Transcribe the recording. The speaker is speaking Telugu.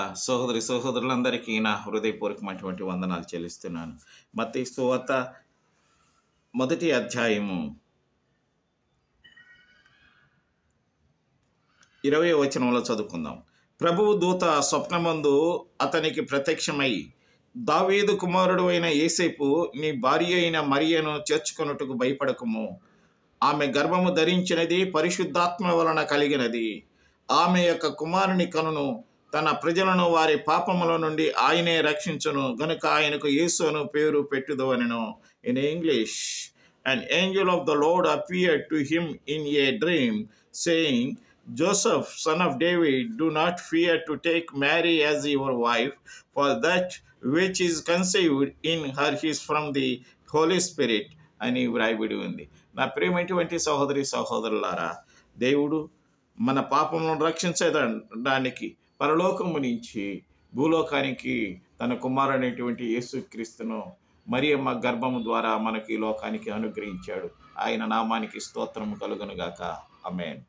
సహోదరి సహోదరులందరికీ నా హృదయపూర్వకమైనటువంటి వందనాలు చెల్లిస్తున్నాను. మత్తయి సువార్త 1వ అధ్యాయము 20వ వచనంలో చదువుకుందాం. ప్రభువు దూత స్వప్నమందు అతనికి ప్రత్యక్షమై, దావీదు కుమారుడు అయిన యేసేపు, నీ భార్య అయిన మరియను చేర్చుకొనుటకు భయపడకుము. ఆమె గర్భము ధరించినది పరిశుద్ధాత్మ వలన కలిగినది. ఆమె యొక్క కుమారుని కనును. తన ప్రజలను వారి పాపముల నుండి ఆయనే రక్షించును గనుక ఆయనకు యేసు అను పేరు పెట్టుదు అనెను. In English, an angel of the Lord appeared to him in a dream, saying, Joseph, son of David, do not fear to take Mary as your wife, for that which is conceived in her is from the Holy Spirit అని వ్రాయబడి ఉంది. నా ప్రియమైనటువంటి సహోదరి సహోదరులారా, దేవుడు మన పాపములను రక్షించడానికి పరలోకము నుంచి భూలోకానికి తన కుమారుడైనటువంటి యేసుక్రీస్తును మరియమ్మ గర్భము ద్వారా మనకి ఈ లోకానికి అనుగ్రహించాడు. ఆయన నామానికి స్తోత్రము కలుగునుగాక. ఆమేన్.